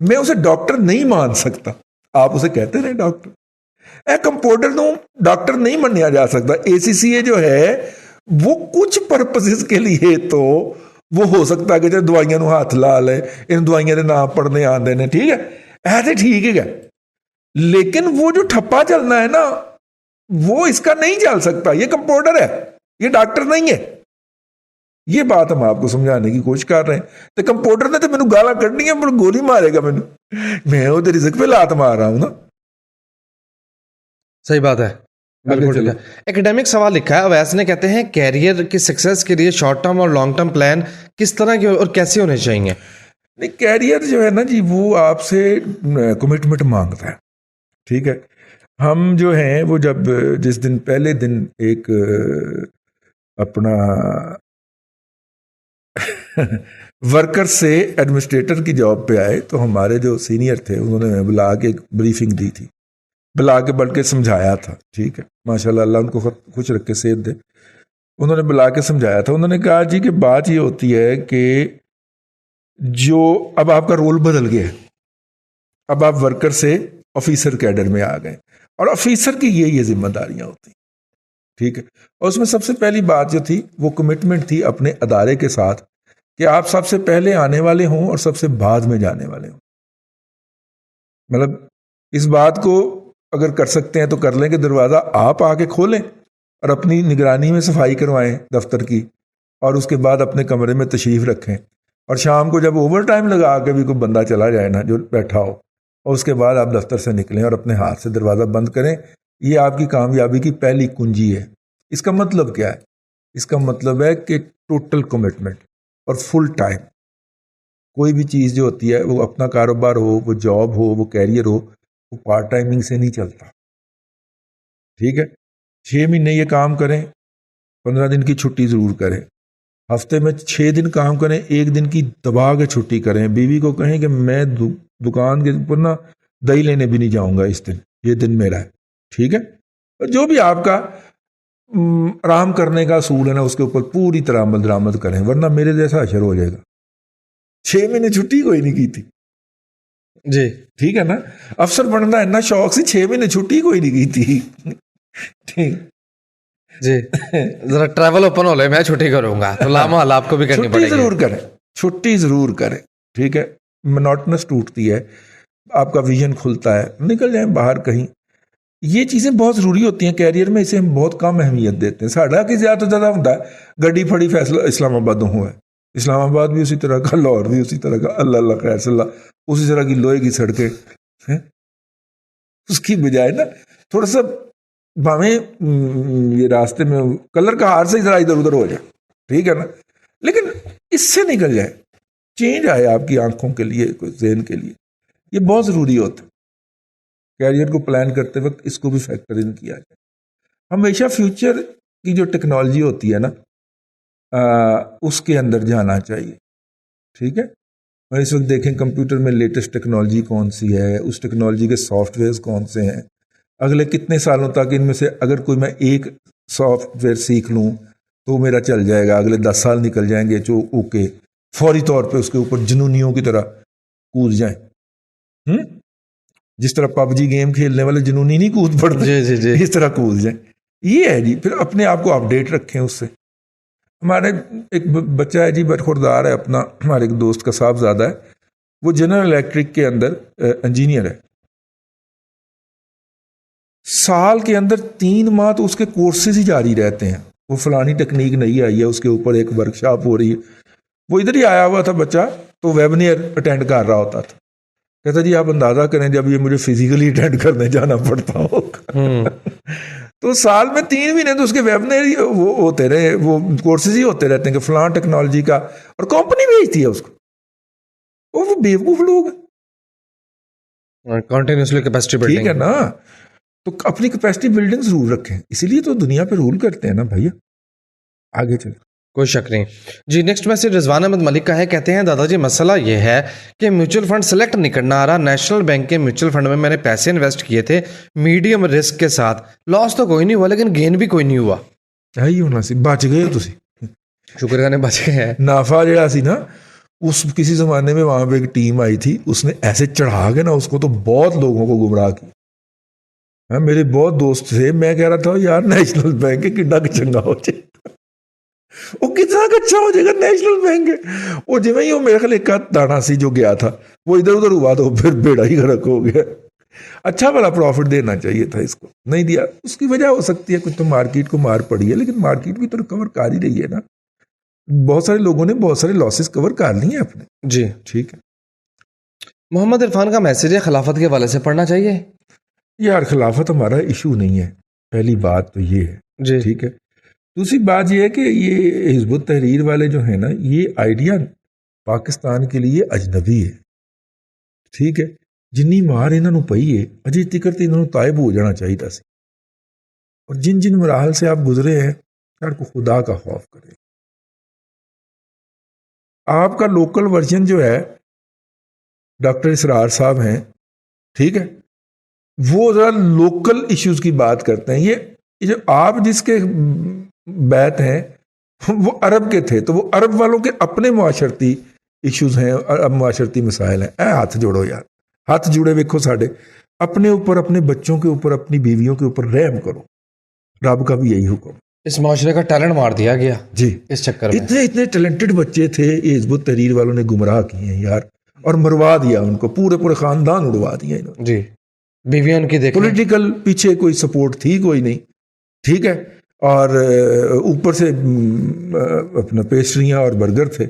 میں اسے ڈاکٹر نہیں مان سکتا. آپ اسے کہتے رہے ڈاکٹر. کمپاؤنڈر کو ڈاکٹر نہیں منیا جا سکتا. ACCA جو ہے وہ کچھ پرپسز کے لیے تو وہ ہو سکتا ہے کہ جو دوائیاں نو ہاتھ لا لے, ان دوائیاں دے نام پڑھنے آندے نے, ٹھیک ہے, ایسے ٹھیک ہے, لیکن وہ جو ٹھپا چلنا ہے نا وہ اس کا نہیں چل سکتا. یہ کمپاؤنڈر ہے, یہ ڈاکٹر نہیں ہے. یہ بات ہم آپ کو سمجھانے کی کوشش کر رہے ہیں. تو کمپاؤنڈر نے تو مینوں گالاں کڈنیاں پر گولی مارے گا مینوں, میں وہ رزق پہ لات مار رہا ہوں نا. صحیح بات ہے, بالکل. ایکڈیمک سوال لکھا ہے اویس نے, کہتے ہیں کیریئر کی سکسیس کے لیے شارٹ ٹرم اور لانگ ٹرم پلان کس طرح کے اور کیسے ہونے چاہیے؟ نہیں, کیریئر جو ہے نا جی وہ آپ سے کمٹمنٹ مانگتا ہے, ٹھیک ہے. ہم جو ہیں وہ جب جس دن پہلے دن ایک اپنا ورکر سے ایڈمنسٹریٹر کی جاب پہ آئے تو ہمارے جو سینئر تھے انہوں نے بلا کے ایک بریفنگ دی تھی, بلا کے بلکہ سمجھایا تھا, ٹھیک ہے, ماشاء اللہ اللہ ان کو خوش رکھ کے صحت دے. انہوں نے بلا کے سمجھایا تھا. انہوں نے کہا جی کہ بات یہ ہوتی ہے کہ جو اب آپ کا رول بدل گیا ہے, اب آپ ورکر سے آفیسر کیڈر میں آ گئے, اور آفیسر کی یہ ذمہ داریاں ہوتی, ٹھیک ہے. اور اس میں سب سے پہلی بات جو تھی وہ کمٹمنٹ تھی اپنے ادارے کے ساتھ کہ آپ سب سے پہلے آنے والے ہوں اور سب سے بعد میں جانے والے ہوں. مطلب اس بات کو اگر کر سکتے ہیں تو کر لیں کہ دروازہ آپ آ کے کھولیں اور اپنی نگرانی میں صفائی کروائیں دفتر کی, اور اس کے بعد اپنے کمرے میں تشریف رکھیں, اور شام کو جب اوور ٹائم لگا کے بھی کوئی بندہ چلا جائے نا جو بیٹھا ہو, اور اس کے بعد آپ دفتر سے نکلیں اور اپنے ہاتھ سے دروازہ بند کریں. یہ آپ کی کامیابی کی پہلی کنجی ہے. اس کا مطلب کیا ہے؟ اس کا مطلب ہے کہ ٹوٹل کمٹمنٹ اور فل ٹائم. کوئی بھی چیز جو ہوتی ہے وہ اپنا کاروبار ہو, وہ جاب ہو, وہ کیریئر ہو, وہ پارٹ ٹائمنگ سے نہیں چلتا, ٹھیک ہے. 6 مہینے یہ کام کریں, 15 دن کی چھٹی ضرور کریں, ہفتے میں 6 دن کام کریں, 1 دن کی دبا کے چھٹی کریں. بیوی کو کہیں کہ میں دکان کے اوپر نا دہی لینے بھی نہیں جاؤں گا اس دن, یہ دن میرا ہے, ٹھیک ہے. اور جو بھی آپ کا آرام کرنے کا اصول ہے نا اس کے اوپر پوری طرح عمل درآمد کریں, ورنہ میرے جیسا اشر ہو جائے گا. 6 مہینے چھٹی کوئی نہیں کی تھی جی, ٹھیک ہے نا. افسر بننا اتنا شوق سی, 6 مہینے چھٹی کوئی نہیں کی تھی, ٹھیک جی. ذرا ٹریول اوپن ہو لے, میں چھٹی کروں گا تو لامحال آپ کو بھی کرنی پڑے گی. ضرور کریں, چھٹی ضرور کریں, ٹھیک ہے. منوٹنس ٹوٹتی ہے, آپ کا ویژن کھلتا ہے, نکل جائیں باہر کہیں. یہ چیزیں بہت ضروری ہوتی ہیں کیریئر میں, اسے ہم بہت کم اہمیت دیتے ہیں. ساڑھا کہ زیادہ سے زیادہ ہوتا ہے گڈی پھڑی فیصلہ اسلام آباد ہوا ہے, اسلام آباد بھی اسی طرح کا, لاہور بھی اسی طرح کا, اللہ اللہ خیر صلی اللہ, اسی طرح کی لوہے کی سڑکیں. اس کی بجائے نا تھوڑا سا بھاویں یہ راستے میں کلر کا ہار سے ذرا ادھر ادھر ہو جائے, ٹھیک ہے نا, لیکن اس سے نکل جائے, چینج آئے آپ کی آنکھوں کے لیے, ذہن کے لیے. یہ بہت ضروری ہوتا ہے. کیریئر کو پلان کرتے وقت اس کو بھی فیکٹر ان کیا جائے. ہمیشہ فیوچر کی جو ٹیکنالوجی ہوتی ہے نا اس کے اندر جانا چاہیے, ٹھیک ہے. اور اس وقت دیکھیں کمپیوٹر میں لیٹسٹ ٹیکنالوجی کون سی ہے, اس ٹیکنالوجی کے سافٹ ویئرز کون سے ہیں, اگلے کتنے سالوں تک ان میں سے اگر کوئی میں ایک سافٹ ویئر سیکھ لوں تو میرا چل جائے گا, اگلے 10 سال نکل جائیں گے جو اوکے فوری طور پہ اس کے اوپر جنونیوں کی طرح کود جائیں. جس طرح پب جی گیم کھیلنے والے جنونی نہیں کود پڑتے, جی جی, اس طرح کود جائیں. یہ ہے جی, پھر اپنے آپ کو اپڈیٹ رکھیں اس سے. ہمارے ایک بچہ ہے جی, برخوردار ہے اپنا, ہمارے ایک دوست کا صاحبزادہ ہے, وہ جنرل الیکٹرک کے اندر انجینئر ہے. سال کے اندر 3 ماہ تو اس کے کورسز ہی جاری رہتے ہیں. وہ فلانی ٹیکنیک نہیں آئی ہے, اس کے اوپر ایک ورکشاپ ہو رہی ہے. وہ ادھر ہی آیا ہوا تھا بچہ, تو ویبنیئر اٹینڈ کر رہا ہوتا تھا. کہتا جی آپ اندازہ کریں جب یہ مجھے فزیکلی اٹینڈ کرنے جانا پڑتا ہوگا. تو سال میں 3 مہینے تو اس کے ویبنیئر وہ ہوتے رہے, وہ کورسز ہی ہوتے رہتے ہیں کہ فلاں ٹیکنالوجی کا, اور کمپنی بھیجتی ہے اس کو. وہ بیوقوف لوگ ہیں, کنٹینیوسلی کیپیسٹی بلڈنگ, ٹھیک ہے نا. تو اپنی کیپیسٹی بلڈنگ ضرور رکھیں, اسی لیے تو دنیا پہ رول کرتے ہیں نا بھیا. آگے چلیں, کوئی شک نہیں. جی, نیکسٹ میسج رضوان احمد ملک کا ہے. کہتے ہیں دادا جی مسئلہ یہ ہے کہ میوچل فنڈ سلیکٹ نہیں کرنا آ رہا. نیشنل بینک کے میوچل فنڈ میں میں نے پیسے انویسٹ کیے تھے میڈیم رسک کے ساتھ, لاس تو کوئی نہیں ہوا لیکن گین بھی کوئی نہیں ہوا. یہی ہونا سی, بچ گئے تسی, شکر کرنے بچ گئے ہیں. نافع جڑا سی نا اس کسی زمانے میں وہاں پہ ایک ٹیم آئی تھی, اس نے ایسے چڑھا کے نا اس کو, تو بہت لوگوں کو گمراہ کیا. ہاں, میرے بہت دوست تھے, میں کہہ رہا تھا یار نیشنل بینک ہے کڈا چنگا ہو جائے, وہ کتنا اچھا ہو جائے گا نیشنل بینک ہے. وہ جو ہی وہ میرے خیال ایک دانا سی جو گیا تھا وہ ادھر ادھر ہوا تو پھر بیڑا ہی غرق ہو گیا. اچھا بڑا پروفٹ دینا چاہیے تھا, اس کو نہیں دیا. اس کی وجہ ہو سکتی ہے کچھ تو مارکیٹ کو مار پڑی ہے, لیکن مارکیٹ بھی تو ریکور کر ہی رہی ہے نا. بہت سارے لوگوں نے بہت سارے لاسز کور کر لی ہیں اپنے. جی ٹھیک ہے. محمد عرفان کا میسج ہے خلافت کے حوالے سے پڑھنا چاہیے. یار خلافت ہمارا ایشو نہیں ہے, پہلی بات تو یہ ہے. جی ٹھیک ہے. دوسری بات یہ ہے کہ یہ حزب التحریر والے جو ہیں نا, یہ آئیڈیا پاکستان کے لیے اجنبی ہے. ٹھیک ہے. جنی مار انہوں نے پئی ہے اجے تکر تو انہوں نے طائب ہو جانا چاہیے تھا. اور جن جن مراحل سے آپ گزرے ہیں, یار کو خدا کا خوف کرے. آپ کا لوکل ورژن جو ہے ڈاکٹر اسرار صاحب ہیں, ٹھیک ہے, وہ ذرا لوکل ایشوز کی بات کرتے ہیں. یہ جو آپ جس کے بیت ہیں وہ عرب کے تھے, تو وہ عرب والوں کے اپنے معاشرتی ایشوز ہیں اور معاشرتی مسائل ہیں. ہاتھ جوڑو یار, ہاتھ جڑے ویکھو ساڈے اپنے اوپر, اپنے بچوں کے اوپر, اپنی بیویوں کے اوپر رحم کرو. رب کا بھی یہی حکم. اس معاشرے کا ٹیلنٹ مار دیا گیا جی اس چکر میں. اتنے ٹیلنٹڈ بچے تھے یہ حزب التحریر والوں نے گمراہ کیے ہیں یار, اور مروا دیا ان کو, پورے خاندان اڑوا دیا انہوں نے. جی بیویاں ان کی دیکھیں, پولیٹیکل پیچھے کوئی سپورٹ تھی کوئی نہیں. ٹھیک ہے. اور اوپر سے اپنا پیسٹریاں اور برگر تھے.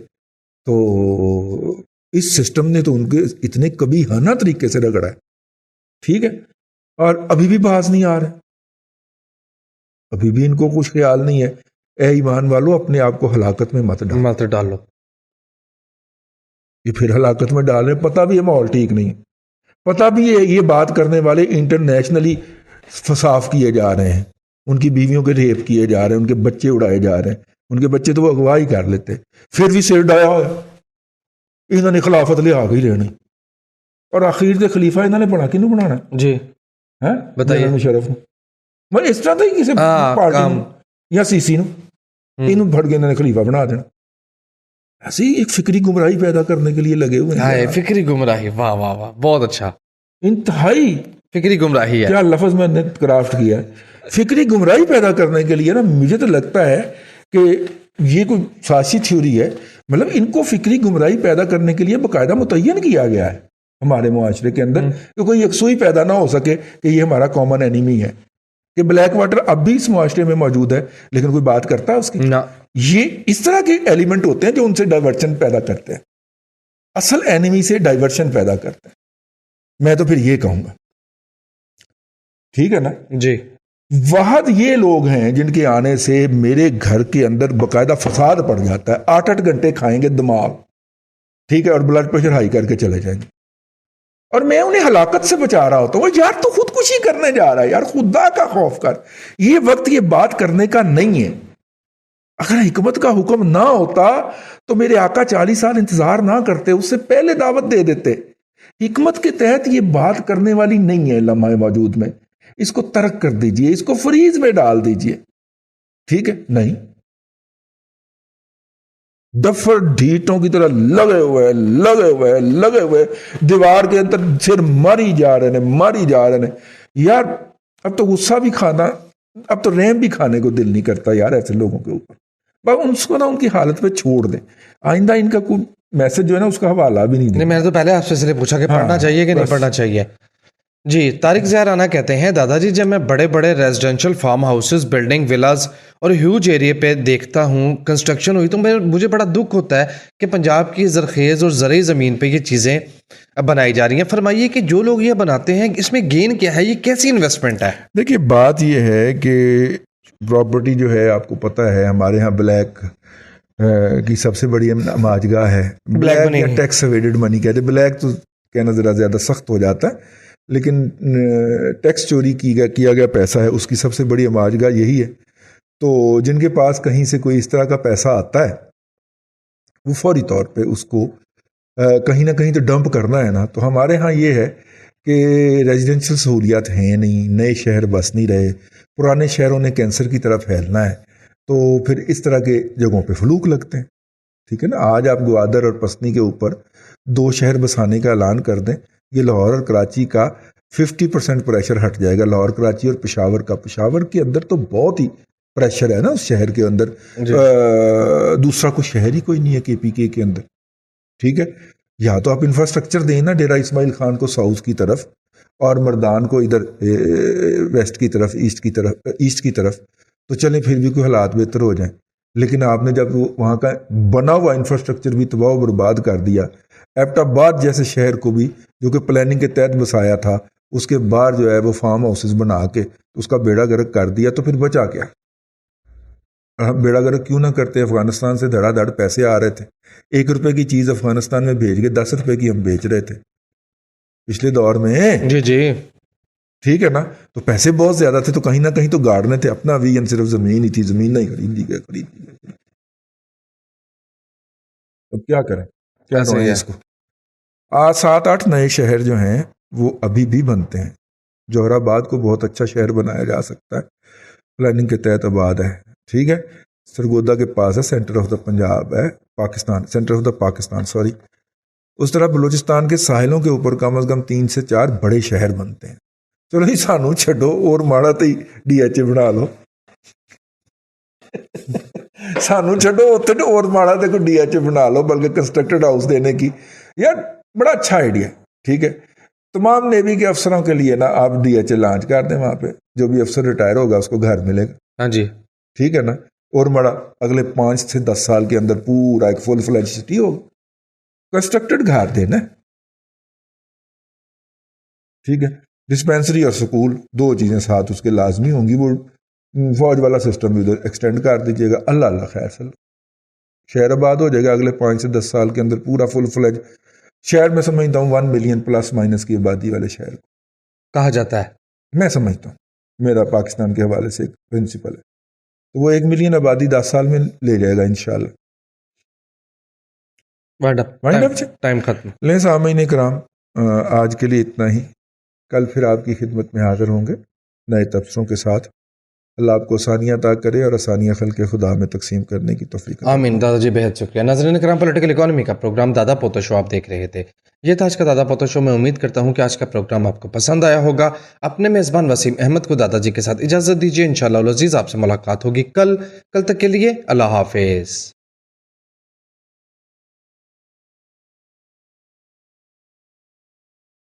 تو اس سسٹم نے تو ان کے اتنے کبھی ہانا طریقے سے رگڑا ہے. ٹھیک ہے. اور ابھی بھی باز نہیں آ رہے, ابھی بھی ان کو کچھ خیال نہیں ہے. اے ایمان والو, اپنے آپ کو ہلاکت میں مت ڈالو. یہ پھر ہلاکت میں ڈال رہے ہیں. پتہ بھی ہے ماحول ٹھیک نہیں ہے, پتہ بھی ہے یہ بات کرنے والے انٹرنیشنلی صاف کیے جا رہے ہیں, ان کی بیویوں کے ریپ کیے جا رہے ہیں, ان کے بچے اڑائے جا رہے ہیں. ان کے بچے تو وہ اغوا ہی کر لیتے, پھر بھی سر ڈایا ہوا. انہوں نے خلافت لے آ گئی لینی, اور آخر دے خلیفہ انہوں نے بنا کے نہیں بنانا. جی بتائیے. مشرف میں اس طرح ہی کسی پارٹی یا سی سی نو پھڑ کے انہوں نے خلیفہ بنا دینا. ایسے ہی ایک فکری گمراہی پیدا کرنے کے لیے لگے ہوئے ہیں. فکری گمراہی, واہ واہ واہ, بہت اچھا. انتہائی فکری گمراہی ہے, کیا لفظ میں نے کرافٹ کیا ہے. فکری گمراہی پیدا کرنے کے لیے نا, مجھے تو لگتا ہے کہ یہ کوئی سیاسی تھیوری ہے. مطلب ان کو فکری گمراہی پیدا کرنے کے لیے باقاعدہ متعین کیا گیا ہے ہمارے معاشرے کے اندر, کہ کوئی یکسوئی پیدا نہ ہو سکے کہ یہ ہمارا کامن اینیمی ہے. کہ بلیک واٹر اب بھی اس معاشرے میں موجود ہے, لیکن کوئی بات کرتا ہے اس کی؟ یہ اس طرح کے ایلیمنٹ ہوتے ہیں جو ان سے ڈائیورشن پیدا کرتے ہیں, اصل اینیمی سے ڈائیورشن پیدا کرتے ہیں. میں تو پھر یہ کہوں گا, ٹھیک ہے نا جی, وحد یہ لوگ ہیں جن کے آنے سے میرے گھر کے اندر باقاعدہ فساد پڑ جاتا ہے. 8-8 گھنٹے کھائیں گے دماغ, ٹھیک ہے, اور بلڈ پریشر ہائی کر کے چلے جائیں گے, اور میں انہیں ہلاکت سے بچا رہا ہوتا ہوں. یار تو خودکشی کرنے جا رہا ہے یار, خدا کا خوف کر. یہ وقت یہ بات کرنے کا نہیں ہے. اگر حکمت کا حکم نہ ہوتا تو میرے آقا 40 سال انتظار نہ کرتے, اس سے پہلے دعوت دے دیتے. حکمت کے تحت یہ بات کرنے والی نہیں ہے لمحہ موجود میں. اس کو ترک کر دیجئے, اس کو فریز میں ڈال دیجئے. ٹھیک ہے, نہیں دفر ڈھیٹوں کی طرح لگے ہوئے دیوار کے اندر صرف ماری جا رہے ہیں. یار اب تو غصہ بھی کھانا, اب تو رحم بھی کھانے کو دل نہیں کرتا یار ایسے لوگوں کے اوپر. بس ان کو نا ان کی حالت پہ چھوڑ دیں. آئندہ ان کا کوئی میسج جو ہے نا اس کا حوالہ بھی نہیں. میں نے تو پہلے آپ سے اس لیے پوچھا کہ پڑھنا چاہیے کہ نہیں پڑھنا چاہیے. جی, طارق ضیاء رانا کہتے ہیں دادا جی, جب میں بڑے بڑے residential form houses, building, villas اور ہیوج ایریا پہ دیکھتا ہوں کنسٹرکشن ہوئی, تو مجھے بڑا دکھ ہوتا ہے کہ پنجاب کی زرخیز اور زرعی زمین پہ یہ چیزیں بنائی جا رہی ہیں. فرمائیے کہ جو لوگ یہ بناتے ہیں اس میں گین کیا ہے, یہ کیسی انویسٹمنٹ ہے؟ دیکھیے بات یہ ہے کہ پراپرٹی جو ہے آپ کو پتہ ہے ہمارے ہاں بلیک کی سب سے بڑی ماج گاہ ہے. بلیک یا ٹیکس ایویڈڈ منی کہتے ہیں. بلیک تو کہنا ذرا زیادہ سخت ہو جاتا ہے, لیکن ٹیکس چوری کیا گیا پیسہ ہے, اس کی سب سے بڑی ماج گاہ یہی ہے. تو جن کے پاس کہیں سے کوئی اس طرح کا پیسہ آتا ہے وہ فوری طور پہ اس کو کہیں نہ کہیں تو ڈمپ کرنا ہے نا. تو ہمارے ہاں یہ ہے کہ ریزیڈنشل سہولیات ہیں نہیں, نئے شہر بس نہیں رہے, پرانے شہروں نے کینسر کی طرف پھیلنا ہے, تو پھر اس طرح کے جگہوں پہ فلوک لگتے ہیں. ٹھیک ہے نا. آج آپ گوادر اور پسنی کے اوپر 2 شہر بسانے کا اعلان کر دیں, یہ لاہور اور کراچی کا 50% پریشر ہٹ جائے گا. لاہور, کراچی اور پشاور کا. پشاور کے اندر تو بہت ہی پریشر ہے نا اس شہر کے اندر. دوسرا کوئی شہر ہی کوئی نہیں ہے KPK کے اندر. ٹھیک ہے, یا تو آپ انفراسٹرکچر دیں نا ڈیرہ اسماعیل خان کو ساؤتھ کی طرف اور مردان کو ادھر ویسٹ کی طرف, ایسٹ کی طرف, تو چلیں پھر بھی کوئی حالات بہتر ہو جائیں. لیکن آپ نے جب وہاں کا بنا ہوا انفراسٹرکچر بھی تباہ و برباد کر دیا, ایبٹ آباد جیسے شہر کو بھی جو کہ پلاننگ کے تحت بسایا تھا, اس کے باہر جو ہے وہ فارم ہاؤسز بنا کے اس کا بیڑا گرک کر دیا, تو پھر بچا کیا؟ ہم بیڑا گرک کیوں نہ کرتے؟ افغانستان سے دھڑا دھڑ پیسے آ رہے تھے. 1 روپے کی چیز افغانستان میں بھیج کے 10 روپے کی ہم بیچ رہے تھے پچھلے دور میں. جی ٹھیک ہے نا, تو پیسے بہت زیادہ تھے, تو کہیں نہ کہیں تو گاڑنے تھے. اپنا ویژن صرف زمین ہی تھی, زمین نہیں خریدی گئی. اب کیا کریں, کیا روئیں اس کو. 7-8 نئے شہر جو ہیں وہ ابھی بھی بنتے ہیں. جوہر آباد کو بہت اچھا شہر بنایا جا سکتا ہے, پلاننگ کے تحت آباد ہے. ٹھیک ہے, سرگودا کے پاس ہے, سینٹر آف دا پنجاب ہے, Pakistan, centre of the Pakistan sorry. اس طرح بلوچستان کے ساحلوں کے اوپر کم از کم 3 سے 4 بڑے شہر بنتے ہیں. چلو ہی سانو چھڈو, اور ماڑا تے DHA بنا لو. سانو چھڈو اتنے اور ماڑا تے کوئی DHA بنا لو, بلکہ کنسٹرکٹڈ ہاؤس دینے کی. یار بڑا اچھا آئیڈیا. ٹھیک ہے, تمام نیوی کے افسروں کے لیے نا آپ DHA لانچ کر دیں. وہاں پہ جو بھی افسر ریٹائر ہوگا اس کو گھر ملے گا. ہاں جی, ٹھیک ہے نا, اور بڑا اگلے 5 سے 10 سال کے اندر پورا ایک فل فلیج سٹی ہوگا, کنسٹرکٹڈ گھر دینا. ٹھیک ہے, ڈسپینسری اور سکول 2 چیزیں ساتھ اس کے لازمی ہوں گی. وہ فوج والا سسٹم بھی ادھر ایکسٹینڈ کر دیجیے گا. اللہ اللہ خیر سل, شہر آباد ہو جائے گا اگلے 5 سے 10 سال کے اندر پورا فل فلیج شہر. میں سمجھتا ہوں 1 ملین پلس مائنس کی آبادی والے شہر کو کہا جاتا ہے. میں سمجھتا ہوں, میرا پاکستان کے حوالے سے ایک پرنسپل ہے, تو وہ 1 ملین آبادی 10 سال میں لے جائے گا انشاءاللہ. ٹائم ختم. لیں سامعین کرام, آج کے لیے اتنا ہی. کل پھر آپ کی خدمت میں حاضر ہوں گے نئے تبصروں کے ساتھ. اللہ آپ کو آسانیاں عطا کرے اور آسانیاں خلق خدا میں تقسیم کرنے کی توفیق. آمین. دادا جی بہت شکریہ. ناظرین کرام, پولیٹیکل اکانومی کا پروگرام دادا پوتو شو آپ دیکھ رہے تھے. یہ تھا آج کا دادا پوتو شو. میں امید کرتا ہوں کہ آج کا پروگرام آپ کو پسند آیا ہوگا. اپنے میزبان وسیم احمد کو دادا جی کے ساتھ اجازت دیجیے. انشاءاللہ العزیز آپ سے ملاقات ہوگی کل تک کے لیے اللہ حافظ.